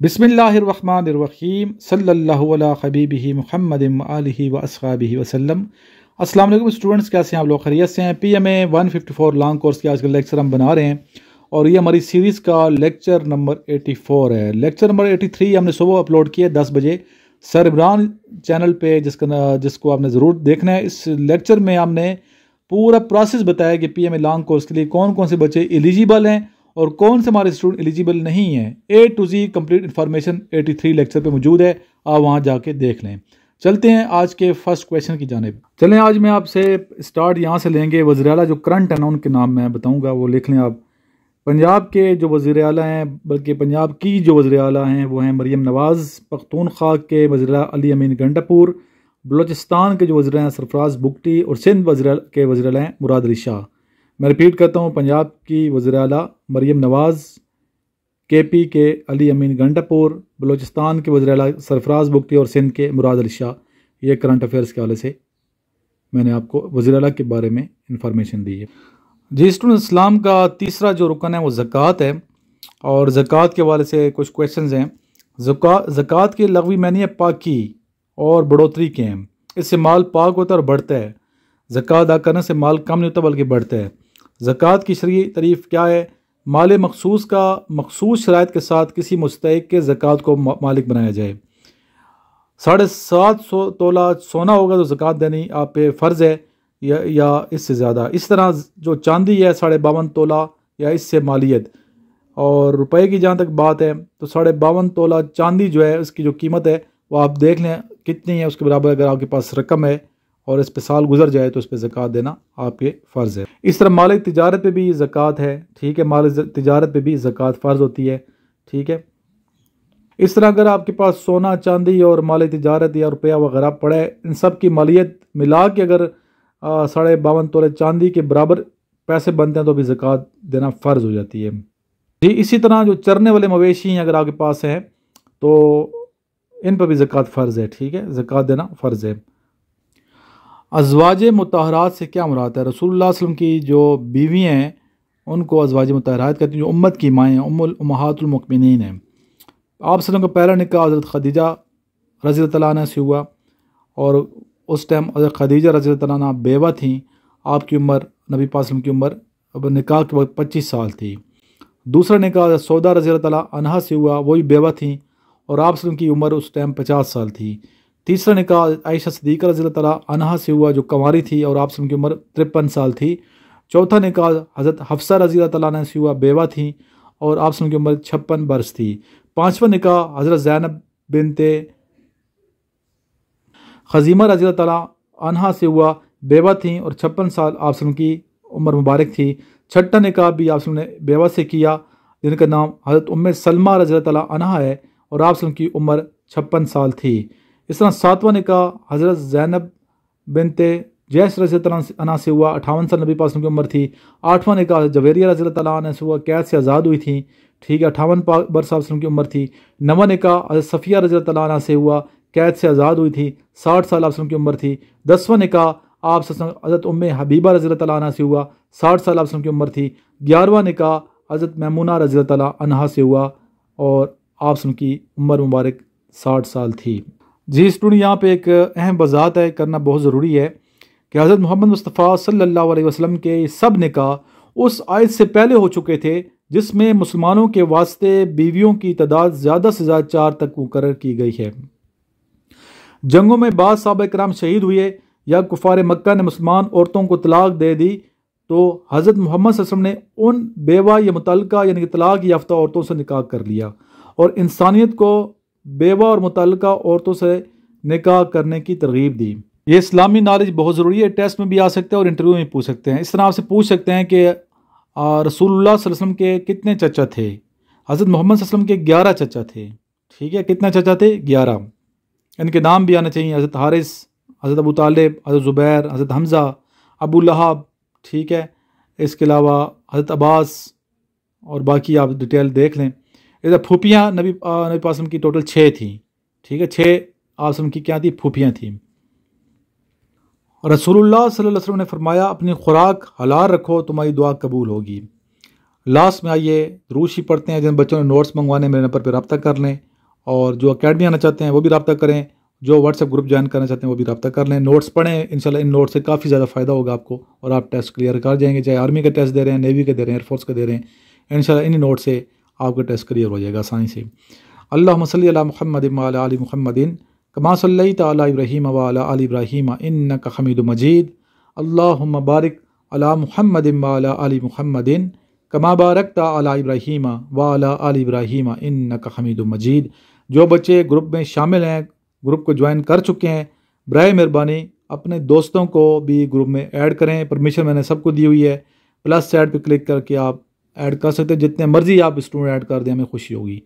बिस्मिल्लाहिर्रहमानिर्रहीम सल्लल्लाहु अला हबीबिही मुहम्मदिन व आलिहि व अस्हाबिहि वसल्लम। अस्सलाम वालेकुम स्टूडेंट्स, कैसे हैं आप लोग? खैरियत से हैं? PMA 154 लॉन्ग कोर्स के आज का लेक्चर हम बना रहे हैं और ये हमारी सीरीज़ का लेक्चर नंबर 84 है। लेक्चर नंबर 83 हमने सुबह अपलोड किया 10 बजे सर इमरान चैनल पे, जिसको आपने ज़रूर देखना है। इस लेक्चर में हमने पूरा प्रोसेस बताया कि PMA लॉन्ग कोर्स के लिए कौन कौन से बच्चे एलिजिबल हैं और कौन से हमारे स्टूडेंट एलिजिबल नहीं हैं। A to Z complete information 83 lecture पे मौजूद है, आप वहाँ जाके देख लें। चलते हैं आज के फर्स्ट क्वेश्चन की जानिब। चलें, आज मैं आपसे स्टार्ट यहाँ से लेंगे। वज़ीर आला जो करंट है ना, उनके नाम मैं बताऊँगा, वो लिख लें आप। पंजाब के जो वज़ीर आला हैं, बल्कि पंजाब की जो वज़ीर आला हैं वो हैं मरीम नवाज़। पख्तूनख्वा के वज़ीर आला अली अमीन गंडापुर। बलोचिस्तान के जो वज़ीर हैं सरफराज बुगटी और सिंध के वज़ीर आला हैं मुराद अली शाह। मैं रिपीट करता हूँ, पंजाब की वज़ीर आला मरीम नवाज़, KP के अली अमीन गंडापुर, बलोचिस्तान के वज़ीर आला सरफराज बुगटी और सिंध के मुराद अली शाह। ये करंट अफेयर्स के हवाले से मैंने आपको वज़ीर आला के बारे में इंफॉर्मेशन दी है। जी स्टूडेंट, इस्लाम का तीसरा जो रुकन है वो ज़कात है और ज़कात के हवाले से कुछ क्वेश्चंस हैं। ज़कात की लग़वी मानी है पाकी और बढ़ोतरी के हैं। इससे माल पाक होता है और बढ़ता है। ज़कात अदा करने से माल कम नहीं होता बल्कि बढ़ता है। ज़कात की शरई तारीफ़ क्या है? माल मखसूस का मखसूस शराइत के साथ किसी मुस्तहिक के ज़कात को मालिक बनाया जाए। 750 तोला सोना होगा तो ज़कात देनी आप पे फ़र्ज़ है या इससे ज़्यादा। इस तरह जो चांदी है 52.5 तोला या इससे मालियत। और रुपए की जहाँ तक बात है तो 52.5 तोला चांदी जो है उसकी जो कीमत है वो आप देख लें कितनी है, उसके बराबर अगर आपके पास रकम है और इस पे साल गुजर जाए तो इस पे ज़कात देना आपके फ़र्ज़ है। इस तरह माल तिजारत पे भी ज़कात है, ठीक है। माल तिजारत पे भी ज़कात फ़र्ज़ होती है, ठीक है। इस तरह अगर आपके पास सोना चांदी और माल तिजारत या रुपया वगैरह पड़ा है, इन सब की मालियत मिला के अगर 52.5 तोले चांदी के बराबर पैसे बनते हैं तो भी ज़कात देना फ़र्ज़ हो जाती है जी। इसी तरह जो चरने वाले मवेशी अगर आपके पास हैं तो इन पर भी ज़कात फ़र्ज़ है, ठीक है। ज़कात देना फ़र्ज़ है। अज़वाज मुतहरात से क्या मुराद है? रसूलुल्लाह सल्लल्लाहु अलैहि वसल्लम की जो बीवी हैं उनको अज़वाज मुतहरात कहते हैं, जो उम्मत की माएँ हैं, उम्महातुल मुमिनीन हैं। आप सल्लल्लाहु अलैहि वसल्लम का पहला निकाह हज़रत खदीजा रज़ी अल्लाह तआला अन्हा से हुआ और उस टाइम हज़रत खदीजा रज़ी अल्लाह तआला अन्हा बेवा थीं। आपकी उम्र, नबी पाक सल्लल्लाहु अलैहि वसल्लम की उम्र अब निकाह के वक्त 25 साल थी। दूसरा निकाह हज़रत सौदा रज़ी अल्लाह तआला अन्हा से हुआ, वही बेवा थीं और आप सल्लल्लाहु अलैहि वसल्लम की उम्र उस टाइम 50 साल थी। तीसरा निकाह आयशा सिद्दीक़ा रज़ी अल्लाह तआला अन्हा से हुआ, जो कंवारी थी और आप सल्लल्लाहु अलैहि वसल्लम की उम्र 53 साल थी। चौथा निकाह हज़रत हफ्सा रज़ी अल्लाह तआला अन्हा से हुआ, बेवा थी और आप सल्लल्लाहु अलैहि वसल्लम की उम्र 56 बरस थी। पाँचवां निकाह हज़रत ज़ैनब बिनते खज़ीमा रज़ी अल्लाह तआला अन्हा से हुआ, बेवा थी और 56 साल आप सल्लल्लाहु अलैहि वसल्लम की उम्र मुबारक थी। छठा निकाह भी आप सल्लल्लाहु अलैहि वसल्लम ने बेवा से किया, जिनका नाम हज़रत उम्मे सलमा रज़ी अल्लाह तआला अन्हा है और आप सल्लल्लाहु अलैहि वसल्लम की उम्र 56 साल थी। इस तरह सातवां निकाह हज़रत ज़ैनब बिनते जैश रज़ी अल्लाह तआला अन्हा से हुआ, 58 साल नबी पाक की उम्र थी। आठवां निकाह जवेरिया रज़ी अल्लाह तआला अन्हा से हुआ, कैद से आज़ाद हुई थी, ठीक है, 58 बरस की उम्र थी। नवा निकाह हज़रत सफ़िया रज़ी अल्लाह तआला अन्हा से हुआ, कैद से आज़ाद हुई थी, 60 साल आप की उम्र थी। 10वां निकाह आप हज़रत उम्मे हबीबा रज़ी अल्लाह तआला अन्हा से हुआ, 60 साल आप की उम्र थी। 11वां निकाह हज़रत मैमूना रज़ी अल्लाह तआला अन्हा से हुआ और आप की उम्र मुबारक 60 साल थी जी। स्टूडेंट, यहाँ पे एक अहम वज़ाहत है, करना बहुत ज़रूरी है कि हज़रत मोहम्मद मुस्तफ़ा सल्लल्लाहु अलैहि वसल्लम के सब निकाह उस आयत से पहले हो चुके थे जिसमें मुसलमानों के वास्ते बीवियों की तादाद ज़्यादा से ज़्यादा 4 तक मुकर्रर की गई है। जंगों में बाद सहाबा किराम शहीद हुए या कुफार मक्का ने मुसलमान औरतों को तलाक दे दी तो हज़रत मोहम्मद सल्लल्लाहु अलैहि वसल्लम ने उन बेवा या मुतल्लका यानी कि तलाक याफ्ता औरतों से निकाह कर लिया और इंसानियत को बेवा और मुतल्लका औरतों से निकाह करने की तरगीब दी। ये इस्लामी नॉलेज बहुत ज़रूरी है, टेस्ट में भी आ सकते हैं और इंटरव्यू में पूछ सकते हैं। इस तरह आपसे पूछ सकते हैं कि रसूलुल्लाह सल्लल्लाहु अलैहि वसल्लम के कितने चचा थे? हज़रत मोहम्मद सल्लल्लाहु अलैहि वसल्लम के 11 चचा थे, ठीक है। कितने चचा थे? 11। इनके नाम भी आने चाहिए, हज़रत हारिस, हज़रत अबू तालिब, हज़रत ज़ुबैर, हज़रत हमज़ा, अबू लहब, ठीक है। इसके अलावा हज़रत अब्बास और बाकी आप डिटेल देख लें। इधर फूफियाँ नबी पाक की टोटल 6 थी, ठीक है। 6 आप की क्या थी? फूफियाँ थी। रसूलुल्लाह सल्लल्लाहु अलैहि वसल्लम ने फरमाया, अपनी खुराक हलाल रखो, तुम्हारी दुआ कबूल होगी। लास्ट में आइए दुरूद शरीफ पढ़ते हैं। जिन बच्चों ने नोट्स मंगवाने मेरे नंबर पर रब्ता कर लें और जो अकेडमी आना चाहते हैं वो भी रब्ता करें, जो व्हाट्सएप ग्रुप ज्वाइन करना चाहते हैं वो भी रब्ता कर लें। नोट्स पढ़ें, इंशाल्लाह इन नोट्स से काफ़ी ज़्यादा फ़ायदा होगा आपको और आप टेस्ट क्लियर कर जाएंगे, चाहे आर्मी के टेस्ट दे रहे हैं, नेवी के दे रहे हैं, एयरफोर्स के दे रहे हैं। इंशाल्लाह इन नोट से आपका टेस्ट क्लियर हो जाएगा आसानी से। अल्लाहुम्मा सल्ली अला मुहम्मदिन व अला आलि मुहम्मदिन कमा सल्लैता अला इब्राहीम व अला आलि इब्राहीम इन्नका हमीदुम मजीद। अल्लाहुम्मा बारिक अला मुहम्मदिन व अला आलि मुहम्मदिन कमा बारकता अला इब्राहीम व अला आलि इब्राहीम इन्नका हमीदुम मजीद। जो बच्चे ग्रुप में शामिल हैं, ग्रुप को ज्वाइन कर चुके हैं, बराए मेहरबानी अपने दोस्तों को भी ग्रुप में ऐड करें। परमिशन मैंने सबको दी हुई है। प्लस साइड पे क्लिक करके आप ऐड कर सकते हैं, जितने मर्जी आप स्टूडेंट ऐड कर दें, हमें खुशी होगी।